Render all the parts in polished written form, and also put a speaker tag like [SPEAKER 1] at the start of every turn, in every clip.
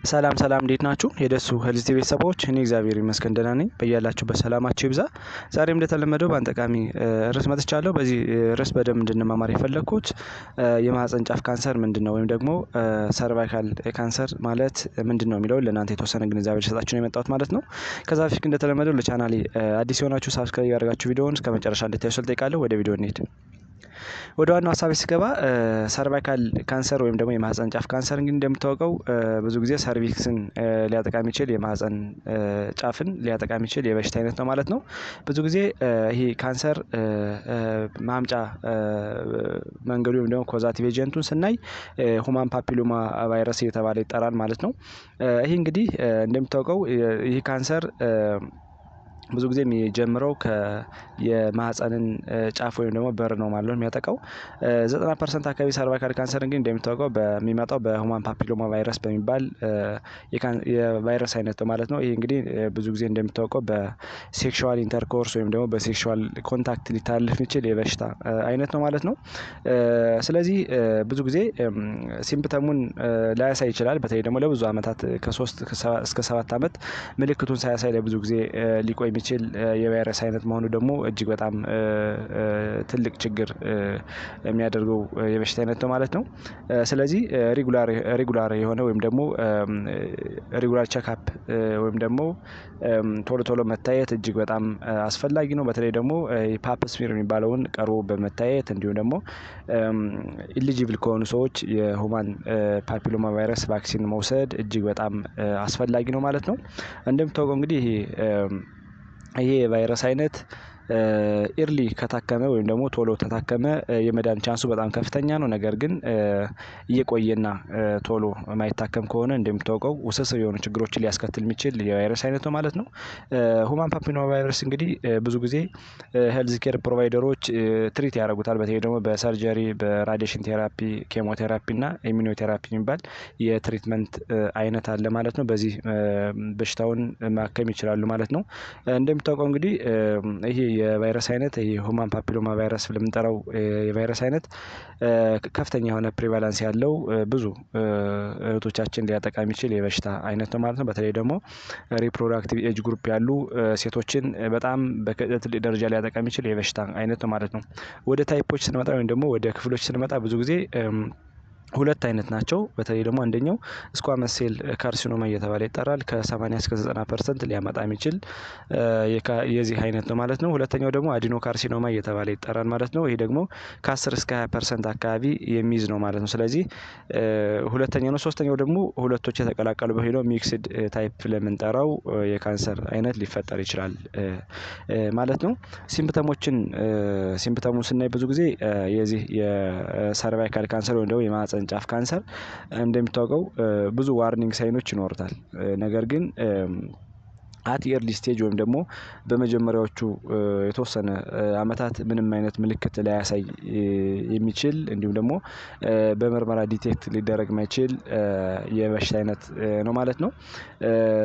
[SPEAKER 1] ሰላም ሰላም እንዴት ናችሁ? የደሱ ሄልዝ ቲቪ ቤተሰቦች፣ እኔ እግዚአብሔር ይመስገን ደህና ነኝ። በያላችሁበት ሰላማችሁ ይብዛ። ዛሬም እንደተለመደው በአንድ ጠቃሚ ርዕስ መጥቻለሁ። በዚህ ርዕስ በደንብ እንድንማማር የፈለግኩት የማህፀን ጫፍ ካንሰር ምንድን ነው ወይም ደግሞ ሰርቫይካል ካንሰር ማለት ምንድን ነው የሚለውን ለእናንተ የተወሰነ ግንዛቤ ልሰጣችሁ ነው የመጣሁት ማለት ነው። ከዛ በፊት እንደተለመደው ለቻናሌ አዲስ የሆናችሁ ሳብስክራይብ ያደርጋችሁ ቪዲዮውን እስከ መጨረሻ እንድታዩ ስል ጠይቃለሁ። ወደ ቪዲዮ እንሂድ። ወደ ዋናው ሀሳቤ ስገባ ሰርቫይካል ካንሰር ወይም ደግሞ የማህፀን ጫፍ ካንሰር እንግዲህ እንደምታወቀው ብዙ ጊዜ ሰርቪክስን ሊያጠቃ የሚችል የማህፀን ጫፍን ሊያጠቃ የሚችል የበሽታ አይነት ነው ማለት ነው። ብዙ ጊዜ ይሄ ካንሰር ማምጫ መንገዱ ወይም ደግሞ ኮዛቲቭ ኤጀንቱን ስናይ ሁማን ፓፒሎማ ቫይረስ እየተባለ ይጠራል ማለት ነው። ይሄ እንግዲህ እንደምታውቀው ይህ ካንሰር ብዙ ጊዜ የሚጀምረው የማህፀንን ጫፍ ወይም ደግሞ በር ነው ማለት ነው የሚያጠቃው። 90% አካባቢ ሰርቫይካል ካንሰር እንግዲህ እንደሚታወቀው በሚመጣው በሁማን ፓፒሎማ ቫይረስ በሚባል የቫይረስ አይነት ነው ማለት ነው። ይሄ እንግዲህ ብዙ ጊዜ እንደሚታወቀው በሴክሹዋል ኢንተርኮርስ ወይም ደግሞ በሴክሹዋል ኮንታክት ሊታለፍ የሚችል የበሽታ አይነት ነው ማለት ነው። ስለዚህ ብዙ ጊዜ ሲምፕተሙን ላያሳይ ይችላል። በተለይ ደግሞ ለብዙ አመታት ከ3 እስከ 7 አመት ምልክቱን ሳያሳይ ለብዙ ጊዜ ሊቆይ የሚችል የቫይረስ አይነት መሆኑ ደግሞ እጅግ በጣም ትልቅ ችግር የሚያደርገው የበሽታ አይነት ነው ማለት ነው። ስለዚህ ሬጉላር የሆነ ወይም ደግሞ ሬጉላር ቼክአፕ ወይም ደግሞ ቶሎ ቶሎ መታየት እጅግ በጣም አስፈላጊ ነው። በተለይ ደግሞ ፓፕ ስሚር የሚባለውን ቀርቦ በመታየት እንዲሁም ደግሞ ኢሊጂብል ከሆኑ ሰዎች የሁማን ፓፒሎማ ቫይረስ ቫክሲን መውሰድ እጅግ በጣም አስፈላጊ ነው ማለት ነው። እንደምታውቀው እንግዲህ ይሄ የቫይረስ አይነት ኢርሊ ከታከመ ወይም ደግሞ ቶሎ ተታከመ የመዳን ቻንሱ በጣም ከፍተኛ ነው። ነገር ግን እየቆየና ቶሎ የማይታከም ከሆነ እንደምታውቀው ውስብስብ የሆኑ ችግሮችን ሊያስከትል የሚችል የቫይረስ አይነት ነው ማለት ነው። ሁማን ፓፒሎማ ቫይረስ እንግዲህ ብዙ ጊዜ ሄልዝ ኬር ፕሮቫይደሮች ትሪት ያደርጉታል። በተለይ ደግሞ በሰርጀሪ፣ በራዲሽን ቴራፒ፣ ኬሞቴራፒ እና ኢሚኖቴራፒ የሚባል የትሪትመንት አይነት አለ ማለት ነው። በዚህ በሽታውን ማከም ይችላሉ ማለት ነው። እንደምታውቀው እንግዲህ ይሄ የቫይረስ አይነት ይሄ ሁማን ፓፒሎማ ቫይረስ ለምንጠራው የቫይረስ አይነት ከፍተኛ የሆነ ፕሪቫላንስ ያለው ብዙ እህቶቻችን ሊያጠቃ የሚችል የበሽታ አይነት ነው ማለት ነው። በተለይ ደግሞ ሪፕሮዳክቲቭ ኤጅ ግሩፕ ያሉ ሴቶችን በጣም በትልቅ ደረጃ ሊያጠቃ የሚችል የበሽታ አይነት ነው ማለት ነው። ወደ ታይፖች ስንመጣ ወይም ደግሞ ወደ ክፍሎች ስንመጣ ብዙ ጊዜ ሁለት አይነት ናቸው። በተለይ ደግሞ አንደኛው ስኳመስ ሴል ካርሲኖማ እየተባለ ይጠራል። ከ80 እስከ 90% ሊያመጣ የሚችል የዚህ አይነት ነው ማለት ነው። ሁለተኛው ደግሞ አዲኖ ካርሲኖማ እየተባለ ይጠራል ማለት ነው። ይሄ ደግሞ ከ10 እስከ 20% አካባቢ የሚይዝ ነው ማለት ነው። ስለዚህ ሁለተኛው ነው። ሶስተኛው ደግሞ ሁለቶች የተቀላቀሉ በሄደው ሚክስድ ታይፕ ለምንጠራው የካንሰር አይነት ሊፈጠር ይችላል ማለት ነው። ሲምፕተሙን ስናይ ብዙ ጊዜ የዚህ የሰርቫይካል ካንሰር ወይም ደግሞ የማህፀን ጫፍ ካንሰር እንደሚታወቀው ብዙ ዋርኒንግ ሳይኖች ይኖሩታል። ነገር ግን አት ኤርሊ ስቴጅ ወይም ደግሞ በመጀመሪያዎቹ የተወሰነ አመታት ምንም አይነት ምልክት ላያሳይ የሚችል እንዲሁም ደግሞ በምርመራ ዲቴክት ሊደረግ የማይችል የበሽታ አይነት ነው ማለት ነው።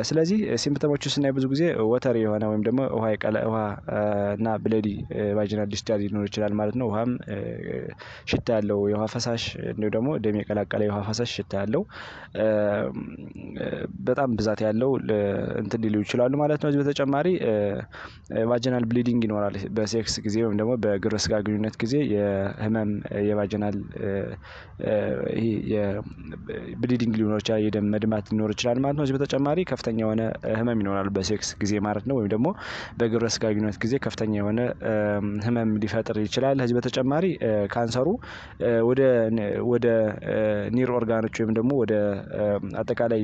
[SPEAKER 1] ስለዚህ ሲምፕተሞቹ ስናይ ብዙ ጊዜ ወተር የሆነ ወይም ደግሞ ውሃ እና ብለዲ ቫጂናል ዲስቻርጅ ሊኖር ይችላል ማለት ነው። ውሃም ሽታ ያለው የውሃ ፈሳሽ እንዲሁም ደግሞ ደም የቀላቀለ የውሃ ፈሳሽ ሽታ ያለው በጣም ብዛት ያለው እንትን ሊሉ ይችላሉ ማለት ነው። እዚህ በተጨማሪ ቫጂናል ብሊዲንግ ይኖራል በሴክስ ጊዜ ወይም ደግሞ በግብረ ስጋ ግንኙነት ጊዜ የህመም የቫጂናል ይሄ የብሊዲንግ ሊኖር ይችላል፣ የደም መድማት ሊኖር ይችላል ማለት ነው። እዚህ በተጨማሪ ከፍተኛ የሆነ ህመም ይኖራል በሴክስ ጊዜ ማለት ነው። ወይም ደግሞ በግብረ ስጋ ግንኙነት ጊዜ ከፍተኛ የሆነ ህመም ሊፈጥር ይችላል። ከዚህ በተጨማሪ ካንሰሩ ወደ ኒር ኦርጋኖች ወይም ደግሞ ወደ አጠቃላይ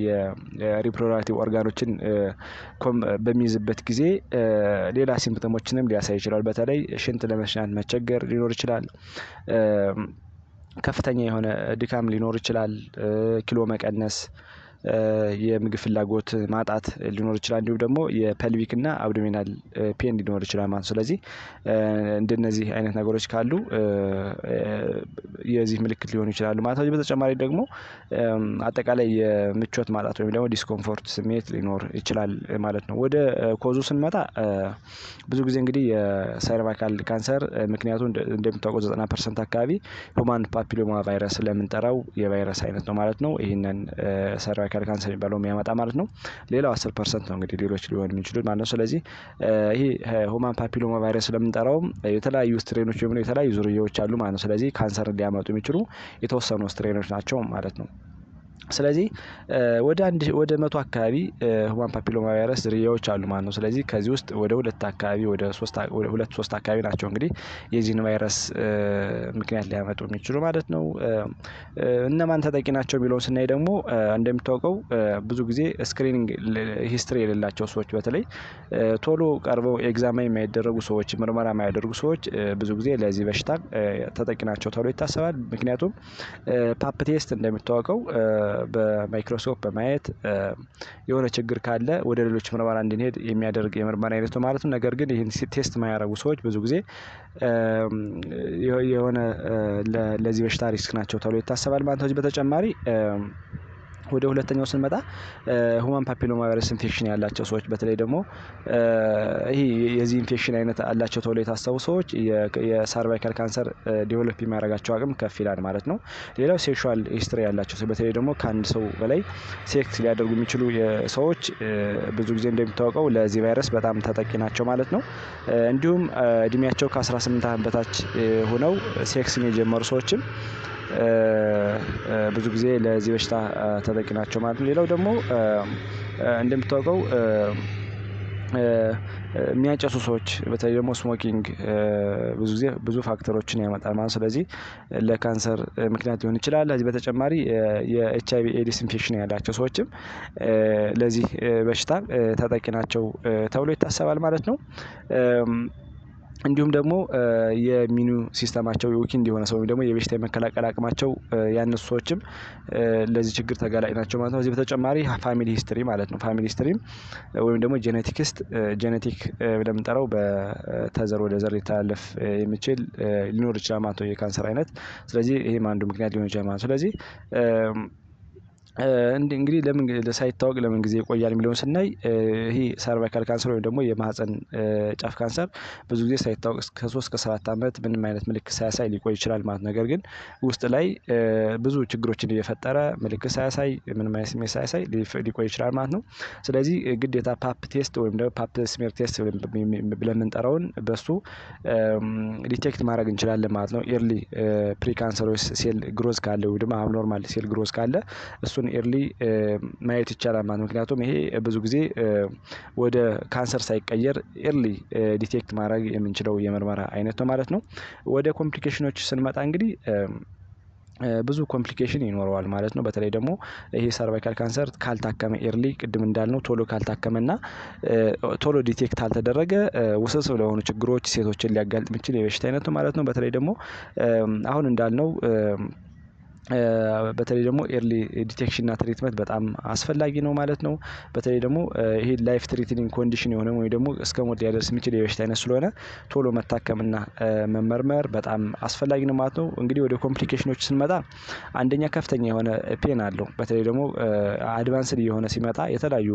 [SPEAKER 1] የሪፕሮዳክቲቭ ኦርጋኖችን በሚይዝበት ጊዜ ሌላ ሲምፕተሞችንም ሊያሳይ ይችላል። በተለይ ሽንት ለመሽናት መቸገር ሊኖር ይችላል። ከፍተኛ የሆነ ድካም ሊኖር ይችላል። ኪሎ መቀነስ፣ የምግብ ፍላጎት ማጣት ሊኖር ይችላል። እንዲሁም ደግሞ የፐልቪክ እና አብዶሚናል ፔን ሊኖር ይችላል ማለት ነው። ስለዚህ እንደነዚህ አይነት ነገሮች ካሉ የዚህ ምልክት ሊሆኑ ይችላሉ ማለት ነው። በተጨማሪ ደግሞ አጠቃላይ የምቾት ማጣት ወይም ደግሞ ዲስኮምፎርት ስሜት ሊኖር ይችላል ማለት ነው። ወደ ኮዙ ስንመጣ ብዙ ጊዜ እንግዲህ የሰርቫይካል ካንሰር ምክንያቱ እንደሚታወቀው 90% አካባቢ ሁማን ፓፒሎማ ቫይረስ ስለምንጠራው የቫይረስ አይነት ነው ማለት ነው። ይህንን ሰርቫይካል ሰርቫይካል ካንሰር የሚባለው የሚያመጣ ማለት ነው። ሌላው 10% ነው እንግዲህ ሌሎች ሊሆን የሚችሉት ማለት ነው። ስለዚህ ይሄ ሁማን ፓፒሎማ ቫይረስ ስለምንጠራውም የተለያዩ ስትሬኖች ወይም የተለያዩ ዝርያዎች አሉ ማለት ነው። ስለዚህ ካንሰር ሊያመጡ የሚችሉ የተወሰኑ ስትሬኖች ናቸው ማለት ነው። ስለዚህ ወደ 100 አካባቢ ሁማን ፓፒሎማ ቫይረስ ዝርያዎች አሉ ማለት ነው። ስለዚህ ከዚህ ውስጥ ወደ 2 አካባቢ ወደ 3 አካባቢ ናቸው እንግዲህ የዚህን ቫይረስ ምክንያት ሊያመጡ የሚችሉ ማለት ነው። እነማን ተጠቂ ናቸው የሚለውን ስናይ ደግሞ እንደሚታወቀው ብዙ ጊዜ ስክሪኒንግ ሂስትሪ የሌላቸው ሰዎች በተለይ ቶሎ ቀርበው ኤግዛማይን የማይደረጉ ሰዎች፣ ምርመራ የማያደርጉ ሰዎች ብዙ ጊዜ ለዚህ በሽታ ተጠቂ ናቸው ተብሎ ይታሰባል። ምክንያቱም ፓፕ ቴስት እንደሚታወቀው በማይክሮስኮፕ በማየት የሆነ ችግር ካለ ወደ ሌሎች ምርመራ እንድንሄድ የሚያደርግ የምርመራ አይነት ነው ማለት ነው። ነገር ግን ይህን ቴስት የማያደርጉ ሰዎች ብዙ ጊዜ የሆነ ለዚህ በሽታ ሪስክ ናቸው ተብሎ ይታሰባል ማለት ነው። ከዚህ በተጨማሪ ወደ ሁለተኛው ስንመጣ ሁማን ፓፒሎማ ቫይረስ ኢንፌክሽን ያላቸው ሰዎች በተለይ ደግሞ ይሄ የዚህ ኢንፌክሽን አይነት አላቸው ተብሎ የታሰቡ ሰዎች የሰርቫይካል ካንሰር ዴቨሎፕ የሚያደርጋቸው አቅም ከፍ ይላል ማለት ነው። ሌላው ሴክሹዋል ሂስትሪ ያላቸው ሰዎች በተለይ ደግሞ ከአንድ ሰው በላይ ሴክስ ሊያደርጉ የሚችሉ ሰዎች ብዙ ጊዜ እንደሚታወቀው ለዚህ ቫይረስ በጣም ተጠቂ ናቸው ማለት ነው። እንዲሁም እድሜያቸው ከ18 ዓመት በታች ሆነው ሴክስን የጀመሩ ሰዎችም ብዙ ጊዜ ለዚህ በሽታ ተጠቂ ናቸው ማለት ነው። ሌላው ደግሞ እንደሚታወቀው የሚያጨሱ ሰዎች በተለይ ደግሞ ስሞኪንግ ብዙ ጊዜ ብዙ ፋክተሮችን ያመጣል ማለት ነው። ስለዚህ ለካንሰር ምክንያት ሊሆን ይችላል። ከዚህ በተጨማሪ የኤችአይቪ ኤድስ ኢንፌክሽን ያላቸው ሰዎችም ለዚህ በሽታ ተጠቂ ናቸው ተብሎ ይታሰባል ማለት ነው። እንዲሁም ደግሞ የኢሚኒ ሲስተማቸው ዊክ የሆነ ሰው ወይም ደግሞ የበሽታ የመከላከል አቅማቸው ያነሱ ሰዎችም ለዚህ ችግር ተጋላጭ ናቸው ማለት ነው። ከዚህ በተጨማሪ ፋሚሊ ሂስትሪ ማለት ነው። ፋሚሊ ሂስትሪም ወይም ደግሞ ጄኔቲክ ብለን የምንጠራው በተዘር ወደ ዘር ሊተላለፍ የሚችል ሊኖር ይችላል ማለት ነው የካንሰር አይነት። ስለዚህ ይሄም አንዱ ምክንያት ሊሆን ይችላል ማለት ነው። ስለዚህ እንግዲህ ለምን ሳይታወቅ ለምን ጊዜ ይቆያል የሚለውን ስናይ ይሄ ሰርቫይካል ካንሰር ወይም ደግሞ የማህፀን ጫፍ ካንሰር ብዙ ጊዜ ሳይታወቅ ከ3 እስከ 7 ዓመት ምንም አይነት ምልክት ሳያሳይ ሊቆይ ይችላል ማለት ነገር ግን ውስጥ ላይ ብዙ ችግሮችን እየፈጠረ ምልክት ሳያሳይ ምንም አይነት ስሜት ሳያሳይ ሊቆይ ይችላል ማለት ነው። ስለዚህ ግዴታ ፓፕ ቴስት ወይም ደግሞ ፓፕ ስሜር ቴስት ብለን የምንጠራውን በሱ ዲቴክት ማድረግ እንችላለን ማለት ነው። ኤርሊ ፕሪካንሰሮስ ሴል ግሮዝ ካለ ወይ ደግሞ አብኖርማል ሴል ግሮዝ ካለ እሱን ኤርሊ ማየት ይቻላል ማለት ነው። ምክንያቱም ይሄ ብዙ ጊዜ ወደ ካንሰር ሳይቀየር ኤርሊ ዲቴክት ማድረግ የምንችለው የምርመራ አይነት ነው ማለት ነው። ወደ ኮምፕሊኬሽኖች ስንመጣ እንግዲህ ብዙ ኮምፕሊኬሽን ይኖረዋል ማለት ነው። በተለይ ደግሞ ይሄ ሰርቫይካል ካንሰር ካልታከመ ኤርሊ ቅድም እንዳልነው ቶሎ ካልታከመና ቶሎ ዲቴክት ካልተደረገ ውስብስብ ለሆኑ ችግሮች ሴቶችን ሊያጋልጥ የሚችል የበሽታ አይነት ነው ማለት ነው። በተለይ ደግሞ አሁን እንዳልነው በተለይ ደግሞ ኤርሊ ዲቴክሽን እና ትሪትመንት በጣም አስፈላጊ ነው ማለት ነው። በተለይ ደግሞ ይሄ ላይፍ ትሪትኒንግ ኮንዲሽን የሆነ ወይ ደግሞ እስከ ሞት ሊያደርስ የሚችል የበሽታ አይነት ስለሆነ ቶሎ መታከምና መመርመር በጣም አስፈላጊ ነው ማለት ነው። እንግዲህ ወደ ኮምፕሊኬሽኖች ስንመጣ አንደኛ ከፍተኛ የሆነ ፔን አለው። በተለይ ደግሞ አድቫንስድ የሆነ ሲመጣ የተለያዩ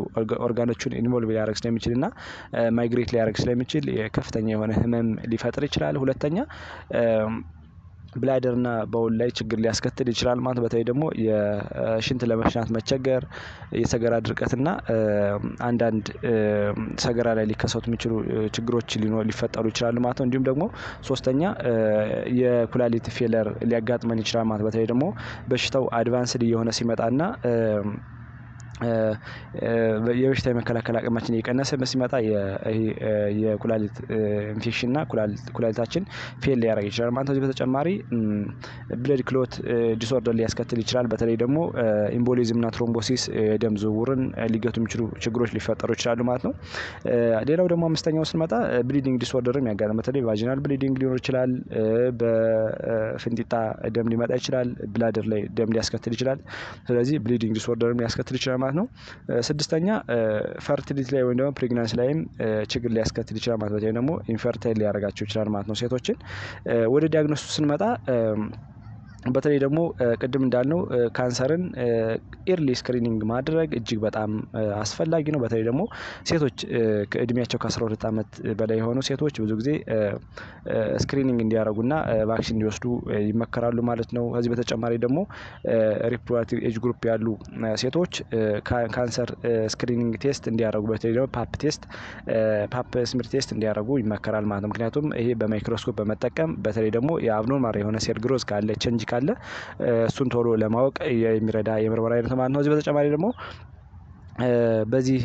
[SPEAKER 1] ኦርጋኖችን ኢንቮልቭ ሊያደርግ ስለሚችልና ማይግሬት ሊያደርግ ስለሚችል ከፍተኛ የሆነ ህመም ሊፈጥር ይችላል። ሁለተኛ ብላደርና ባውል ላይ ችግር ሊያስከትል ይችላል ማለት በተለይ ደግሞ የሽንት ለመሽናት መቸገር፣ የሰገራ ድርቀትና አንዳንድ ሰገራ ላይ ሊከሰቱ የሚችሉ ችግሮች ሊፈጠሩ ይችላሉ ማለት ነው። እንዲሁም ደግሞ ሶስተኛ የኩላሊት ፌለር ሊያጋጥመን ይችላል ማለት በተለይ ደግሞ በሽታው አድቫንስድ እየሆነ ሲመጣና የበሽታ የመከላከል አቅማችን እየቀነሰ ሲመጣ የኩላሊት ኢንፌክሽንና ኩላሊታችን ፌል ሊያደርግ ይችላል ማለት ነው። ከዚህ በተጨማሪ ብለድ ክሎት ዲስኦርደር ሊያስከትል ይችላል። በተለይ ደግሞ ኢምቦሊዝምና ትሮምቦሲስ የደም ዝውውርን ሊገቱ የሚችሉ ችግሮች ሊፈጠሩ ይችላሉ ማለት ነው። ሌላው ደግሞ አምስተኛው ስንመጣ ብሊዲንግ ዲስኦርደርም ያጋጥማል። በተለይ ቫጂናል ብሊዲንግ ሊኖር ይችላል። በፍንጢጣ ደም ሊመጣ ይችላል። ብላደር ላይ ደም ሊያስከትል ይችላል። ስለዚህ ብሊዲንግ ዲስኦርደርም ሊያስከትል ይችላል ማለት ነው። ስድስተኛ ፈርቲሊቲ ላይ ወይም ደግሞ ፕሬግናንሲ ላይም ችግር ሊያስከትል ይችላል ማለት ነው። ደግሞ ኢንፈርታይል ሊያደርጋቸው ይችላል ማለት ነው ሴቶችን። ወደ ዲያግኖሲሱ ስንመጣ በተለይ ደግሞ ቅድም እንዳልነው ካንሰርን ኤርሊ ስክሪኒንግ ማድረግ እጅግ በጣም አስፈላጊ ነው። በተለይ ደግሞ ሴቶች ከእድሜያቸው ከ12 ዓመት በላይ የሆኑ ሴቶች ብዙ ጊዜ ስክሪኒንግ እንዲያደርጉና ቫክሲን እንዲወስዱ ይመከራሉ ማለት ነው። ከዚህ በተጨማሪ ደግሞ ሪፕሮዳክቲቭ ኤጅ ግሩፕ ያሉ ሴቶች ካንሰር ስክሪኒንግ ቴስት እንዲያደርጉ በተለይ ደግሞ ፓፕ ስሚር ቴስት እንዲያደርጉ ይመከራል ማለት ነው። ምክንያቱም ይሄ በማይክሮስኮፕ በመጠቀም በተለይ ደግሞ የአብኖርማል የሆነ ሴል ግሮዝ ካለ ቼንጅ ካለ እሱን ቶሎ ለማወቅ የሚረዳ የምርመራ አይነት ማለት ነው። ከዚህ በተጨማሪ ደግሞ በዚህ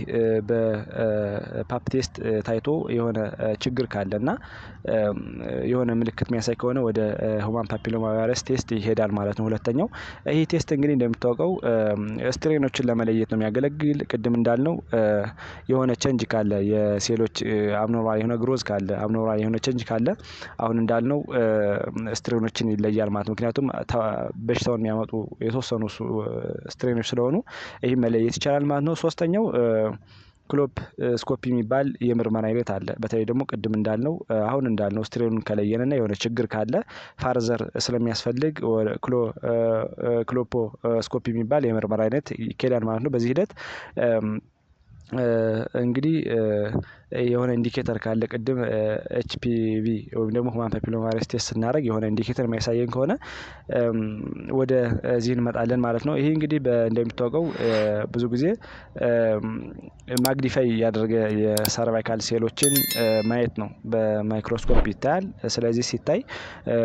[SPEAKER 1] በፓፕ ቴስት ታይቶ የሆነ ችግር ካለ እና የሆነ ምልክት የሚያሳይ ከሆነ ወደ ሁማን ፓፒሎማ ቫይረስ ቴስት ይሄዳል ማለት ነው። ሁለተኛው ይሄ ቴስት እንግዲህ እንደሚታወቀው ስትሬኖችን ለመለየት ነው የሚያገለግል። ቅድም እንዳልነው የሆነ ቼንጅ ካለ የሴሎች አብኖርማል የሆነ ግሮዝ ካለ አብኖርማል የሆነ ቼንጅ ካለ አሁን እንዳልነው ስትሬኖችን ይለያል ማለት ነው። ምክንያቱም በሽታውን የሚያመጡ የተወሰኑ ስትሬኖች ስለሆኑ ይህ መለየት ይቻላል ማለት ነው። ሶስተኛው ክሎፕ ስኮፒ የሚባል የምርመራ አይነት አለ። በተለይ ደግሞ ቅድም እንዳልነው አሁን እንዳልነው ስትሬኑን ከለየንና የሆነ ችግር ካለ ፋርዘር ስለሚያስፈልግ ክሎፖ ስኮፒ የሚባል የምርመራ አይነት ይካሄዳል ማለት ነው። በዚህ ሂደት እንግዲህ የሆነ ኢንዲኬተር ካለ ቅድም ኤችፒቪ ወይም ደግሞ ሁማን ፓፒሎማ ቫይረስ ቴስት ስናደርግ የሆነ ኢንዲኬተር የሚያሳየን ከሆነ ወደ እዚህ እንመጣለን ማለት ነው። ይሄ እንግዲህ እንደሚታወቀው ብዙ ጊዜ ማግኒፋይ ያደረገ የሰርቫይካል ሴሎችን ማየት ነው። በማይክሮስኮፕ ይታያል። ስለዚህ ሲታይ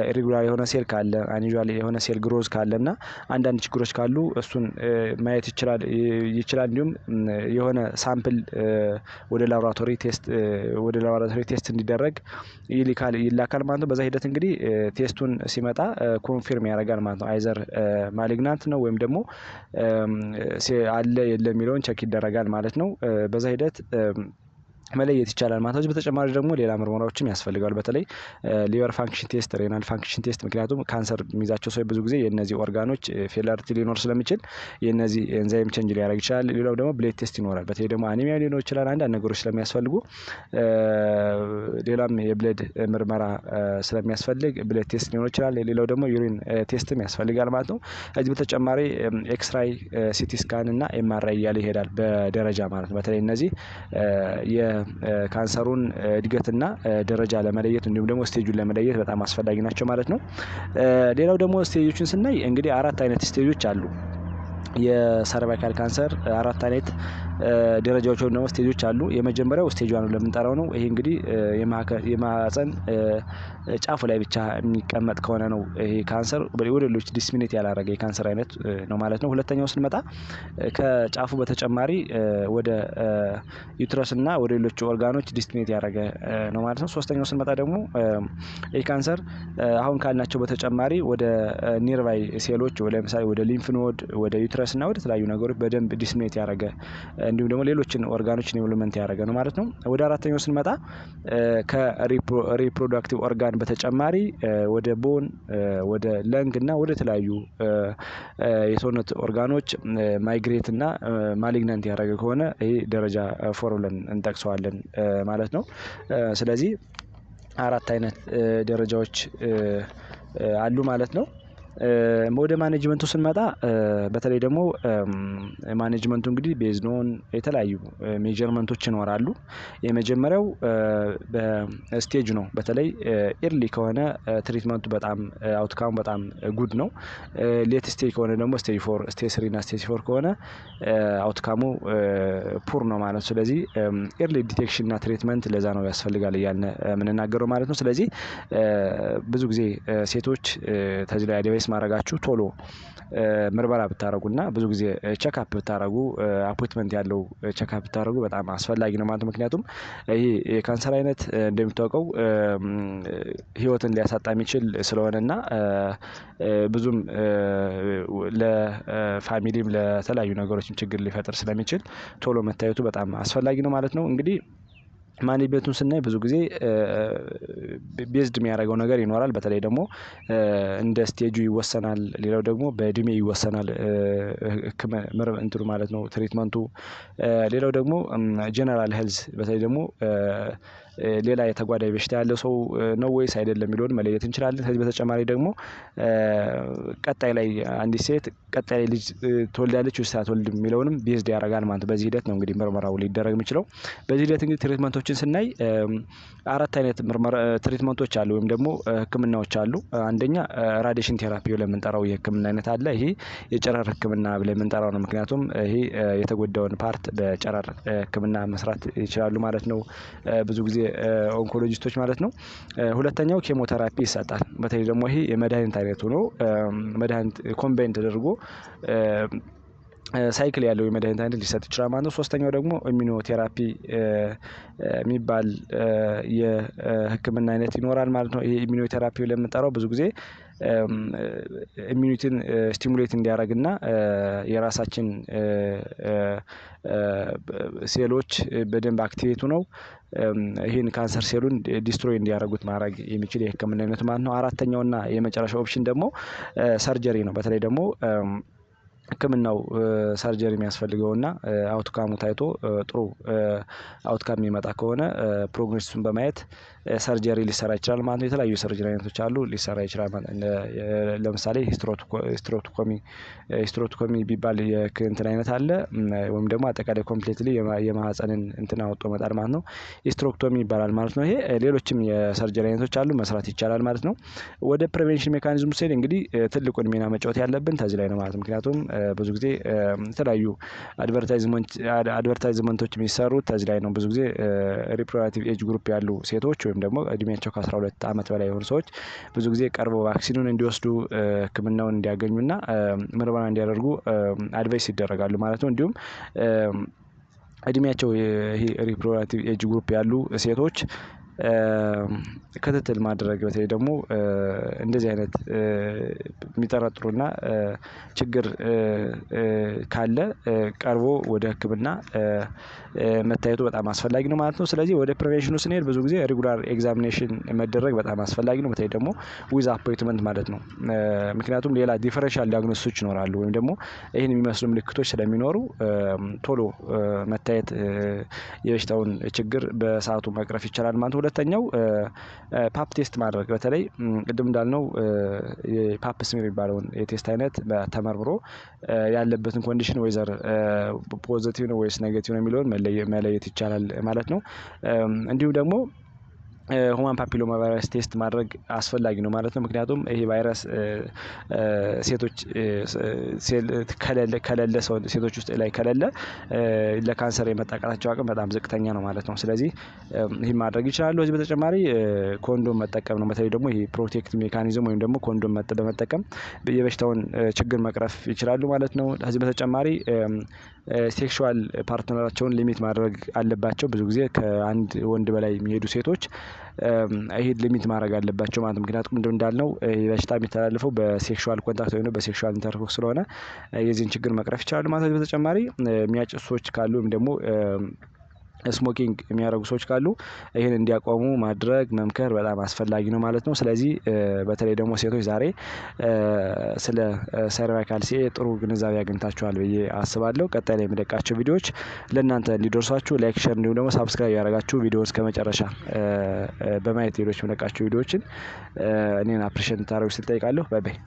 [SPEAKER 1] ኢሬጉላር የሆነ ሴል ካለ አንዩዥዋል የሆነ ሴል ግሮዝ ካለ እና አንዳንድ ችግሮች ካሉ እሱን ማየት ይችላል። እንዲሁም የሆነ ሳምፕል ወደ ላቦራቶሪ ቴስት እንዲደረግ ይላካል ማለት ነው። በዛ ሂደት እንግዲህ ቴስቱን ሲመጣ ኮንፊርም ያደርጋል ማለት ነው። አይዘር ማሊግናንት ነው ወይም ደግሞ አለ የለም የሚለውን ቸክ ይደረጋል ማለት ነው። በዛ ሂደት መለየት ይቻላል ማለት ነው። በተጨማሪ ደግሞ ሌላ ምርመራዎችም ያስፈልጋሉ። በተለይ ሊቨር ፋንክሽን ቴስት፣ ሬናል ፋንክሽን ቴስት ምክንያቱም ካንሰር የሚይዛቸው ሰው ብዙ ጊዜ የነዚህ ኦርጋኖች ፌላሪቲ ሊኖር ስለሚችል የነዚህ ኤንዛይም ቼንጅ ሊያደርግ ይችላል። ሌላው ደግሞ ብሌድ ቴስት ይኖራል። በተለይ ደግሞ አኒሚያ ሊኖር ይችላል። አንዳንድ ነገሮች ስለሚያስፈልጉ ሌላም የብሌድ ምርመራ ስለሚያስፈልግ ብሌድ ቴስት ሊኖር ይችላል። ሌላው ደግሞ ዩሪን ቴስትም ያስፈልጋል ማለት ነው። ከዚህ በተጨማሪ ኤክስራይ፣ ሲቲ ስካን እና ኤምአርአይ እያለ ይሄዳል በደረጃ ማለት ነው። በተለይ እነዚህ ካንሰሩን እድገትና ደረጃ ለመለየት እንዲሁም ደግሞ ስቴጁን ለመለየት በጣም አስፈላጊ ናቸው ማለት ነው። ሌላው ደግሞ ስቴጆችን ስናይ እንግዲህ 4 አይነት ስቴጆች አሉ። የሰርቫይካል ካንሰር 4 አይነት ደረጃዎች ወይም ደግሞ ስቴጆች አሉ። የመጀመሪያው ስቴጅ 1 ለምንጠራው ነው። ይሄ እንግዲህ የማህፀን ጫፉ ላይ ብቻ የሚቀመጥ ከሆነ ነው ይሄ ካንሰር ወደ ሌሎች ዲስሚኔት ያላረገ የካንሰር አይነት ነው ማለት ነው። ሁለተኛው ስንመጣ ከጫፉ በተጨማሪ ወደ ዩትረስ እና ወደ ሌሎች ኦርጋኖች ዲስሚኔት ያደረገ ነው ማለት ነው። ሶስተኛው ስንመጣ ደግሞ ይህ ካንሰር አሁን ካልናቸው በተጨማሪ ወደ ኒርቫይ ሴሎች ለምሳሌ ወደ ሊምፍ ኖድ፣ ወደ ዩትረስ እና ወደ ተለያዩ ነገሮች በደንብ ዲስሚኔት ያደረገ እንዲሁም ደግሞ ሌሎችን ኦርጋኖችን ኢንቮልቭመንት ያደረገ ነው ማለት ነው። ወደ አራተኛው ስንመጣ ከሪፕሮዳክቲቭ ኦርጋን በተጨማሪ ወደ ቦን፣ ወደ ለንግ እና ወደ ተለያዩ የሰውነት ኦርጋኖች ማይግሬት እና ማሊግናንት ያደረገ ከሆነ ይሄ ደረጃ 4 ብለን እንጠቅሰዋለን ማለት ነው። ስለዚህ 4 አይነት ደረጃዎች አሉ ማለት ነው። ወደ ማኔጅመንቱ ስንመጣ በተለይ ደግሞ ማኔጅመንቱ እንግዲህ ቤዝኖን የተለያዩ ሜጀርመንቶች ይኖራሉ። የመጀመሪያው በስቴጅ ነው። በተለይ ኤርሊ ከሆነ ትሪትመንቱ በጣም አውትካሙ በጣም ጉድ ነው። ሌት ስቴጅ ከሆነ ደግሞ ስቴጅ 4፣ ስቴጅ 3 እና ስቴጅ 4 ከሆነ አውትካሙ ፑር ነው ማለት ነው። ስለዚህ ኤርሊ ዲቴክሽን እና ትሪትመንት ለዛ ነው ያስፈልጋል እያልን የምንናገረው ማለት ነው። ስለዚህ ብዙ ጊዜ ሴቶች ተዚህ ላይ አድቫይስ ማድረጋችሁ ቶሎ ምርመራ ብታረጉና ብዙ ጊዜ ቼክአፕ ብታረጉ አፖይንትመንት ያለው ቼክአፕ ብታረጉ በጣም አስፈላጊ ነው ማለት ነው። ምክንያቱም ይሄ የካንሰር አይነት እንደሚታወቀው ህይወትን ሊያሳጣ የሚችል ስለሆነና ብዙም ለፋሚሊም ለተለያዩ ነገሮችም ችግር ሊፈጥር ስለሚችል ቶሎ መታየቱ በጣም አስፈላጊ ነው ማለት ነው። እንግዲህ ማኔጅመንቱን ስናይ ብዙ ጊዜ ቤዝድ የሚያደርገው ነገር ይኖራል። በተለይ ደግሞ እንደ ስቴጁ ይወሰናል። ሌላው ደግሞ በእድሜ ይወሰናል እንትኑ ማለት ነው ትሪትመንቱ። ሌላው ደግሞ ጀነራል ሄልዝ በተለይ ደግሞ ሌላ የተጓዳኝ በሽታ ያለው ሰው ነው ወይስ አይደለም የሚለውን መለየት እንችላለን። ከዚህ በተጨማሪ ደግሞ ቀጣይ ላይ አንዲት ሴት ቀጣይ ልጅ ትወልዳለች ወይስ አትወልድም የሚለውንም ቤዝድ ያደርጋል ማለት ነው። በዚህ ሂደት ነው እንግዲህ ምርመራው ሊደረግ የሚችለው። በዚህ ሂደት እንግዲህ ትሪትመንቶችን ስናይ 4 አይነት ትሪትመንቶች አሉ ወይም ደግሞ ህክምናዎች አሉ። አንደኛ ራዲሽን ቴራፒ ብለን የምንጠራው የህክምና አይነት አለ። ይሄ የጨረር ህክምና ብለን የምንጠራው ነው። ምክንያቱም ይሄ የተጎዳውን ፓርት በጨረር ህክምና መስራት ይችላሉ ማለት ነው ብዙ ጊዜ ኦንኮሎጂስቶች ማለት ነው። ሁለተኛው ኬሞቴራፒ ይሰጣል። በተለይ ደግሞ ይሄ የመድኃኒት አይነት ሆኖ መድኃኒት ኮምባይን ተደርጎ ሳይክል ያለው የመድኃኒት አይነት ሊሰጥ ይችላል ማለት ነው። ሶስተኛው ደግሞ ኢሚኖቴራፒ የሚባል የህክምና አይነት ይኖራል ማለት ነው። ይሄ ኢሚኖቴራፒ ብለን የምንጠራው ብዙ ጊዜ ኢሚዩኒቲን ስቲሙሌት እንዲያደርግና የራሳችን ሴሎች በደንብ አክቲቬት ሆነው ይሄን ካንሰር ሴሉን ዲስትሮይ እንዲያደርጉት ማድረግ የሚችል የህክምና አይነት ማለት ነው። አራተኛውና የመጨረሻው ኦፕሽን ደግሞ ሰርጀሪ ነው። በተለይ ደግሞ ህክምናው ሰርጀሪ የሚያስፈልገውና አውትካሙ ታይቶ ጥሩ አውትካም የሚመጣ ከሆነ ፕሮግኖሲሱን በማየት ሰርጀሪ ሊሰራ ይችላል ማለት ነው። የተለያዩ ሰርጀሪ አይነቶች አሉ ሊሰራ ይችላል ማለት ነው። ለምሳሌ ሂስትሮቶሚ ቢባል የእንትን አይነት አለ ወይም ደግሞ አጠቃላይ ኮምፕሊትሊ የማህፀንን እንትን አውጥቶ መጣል ማለት ነው። ሂስትሮክቶሚ ይባላል ማለት ነው። ይሄ ሌሎችም የሰርጀሪ አይነቶች አሉ መስራት ይቻላል ማለት ነው። ወደ ፕሪቬንሽን ሜካኒዝም ስንሄድ እንግዲህ ትልቁን ሚና መጫወት ያለብን ከዚህ ላይ ነው ማለት ነው። ምክንያቱም ብዙ ጊዜ የተለያዩ አድቨርታይዝመንቶች የሚሰሩት ከዚህ ላይ ነው። ብዙ ጊዜ ሪፕሮዳክቲቭ ኤጅ ግሩፕ ያሉ ሴቶች ወይም ደግሞ እድሜያቸው ከ12 ዓመት በላይ የሆኑ ሰዎች ብዙ ጊዜ ቀርበው ቫክሲኑን እንዲወስዱ ህክምናውን እንዲያገኙና ምርመራ እንዲያደርጉ አድቫይስ ይደረጋሉ ማለት ነው። እንዲሁም እድሜያቸው ይሄ ሪፕሮዳክቲቭ ኤጅ ግሩፕ ያሉ ሴቶች ክትትል ማድረግ በተለይ ደግሞ እንደዚህ አይነት የሚጠረጥሩና ችግር ካለ ቀርቦ ወደ ህክምና መታየቱ በጣም አስፈላጊ ነው ማለት ነው። ስለዚህ ወደ ፕሪቬንሽኑ ስንሄድ ብዙ ጊዜ ሬጉላር ኤግዛሚኔሽን መደረግ በጣም አስፈላጊ ነው። በተለይ ደግሞ ዊዝ አፖይንትመንት ማለት ነው። ምክንያቱም ሌላ ዲፈረንሻል ዲያግኖሲሶች ይኖራሉ ወይም ደግሞ ይህን የሚመስሉ ምልክቶች ስለሚኖሩ ቶሎ መታየት የበሽታውን ችግር በሰዓቱ መቅረፍ ይቻላል ማለት ነው። ሁለተኛው ፓፕ ቴስት ማድረግ በተለይ ቅድም እንዳልነው የፓፕ ስሜር የሚባለውን የቴስት አይነት ተመርምሮ ያለበትን ኮንዲሽን ወይዘር ፖዚቲቭ ነው ወይስ ኔጌቲቭ ነው የሚለውን መለየት ይቻላል ማለት ነው። እንዲሁም ደግሞ ሁማን ፓፒሎማ ቫይረስ ቴስት ማድረግ አስፈላጊ ነው ማለት ነው። ምክንያቱም ይሄ ቫይረስ ሴቶች ከሌለ ሴቶች ውስጥ ላይ ከሌለ ለካንሰር የመጠቃታቸው አቅም በጣም ዝቅተኛ ነው ማለት ነው። ስለዚህ ይህን ማድረግ ይችላሉ። ከዚህ በተጨማሪ ኮንዶም መጠቀም ነው። በተለይ ደግሞ ይሄ ፕሮቴክት ሜካኒዝም ወይም ደግሞ ኮንዶም በመጠቀም የበሽታውን ችግር መቅረፍ ይችላሉ ማለት ነው። ከዚህ በተጨማሪ ሴክሹዋል ፓርትነራቸውን ሊሚት ማድረግ አለባቸው። ብዙ ጊዜ ከአንድ ወንድ በላይ የሚሄዱ ሴቶች ይሄ ሊሚት ማድረግ አለባቸው ማለት ነው። ምክንያቱም እንዳልነው በሽታ የሚተላለፈው በሴክሹዋል ኮንታክት ወይም በሴክሹዋል ኢንተርኮርስ ስለሆነ የዚህን ችግር መቅረፍ ይችላሉ ማለት ነው። በተጨማሪ የሚያጨሱ ሰዎች ካሉ ወይም ደግሞ ስሞኪንግ የሚያደርጉ ሰዎች ካሉ ይህን እንዲያቆሙ ማድረግ መምከር በጣም አስፈላጊ ነው ማለት ነው። ስለዚህ በተለይ ደግሞ ሴቶች ዛሬ ስለ ሰርቫይካል ሲኤ ጥሩ ግንዛቤ አግኝታችኋል ብዬ አስባለሁ። ቀጣይ ላይ የምለቃቸው ቪዲዮዎች ለእናንተ እንዲደርሷችሁ ላይክ፣ ሼር እንዲሁም ደግሞ ሳብስክራይብ ያደረጋችሁ ቪዲዮውን እስከ መጨረሻ በማየት ሌሎች የምለቃቸው ቪዲዮዎችን እኔን አፕሪሼት እንድታደርጉ ስል እጠይቃለሁ። ባይ ባይ።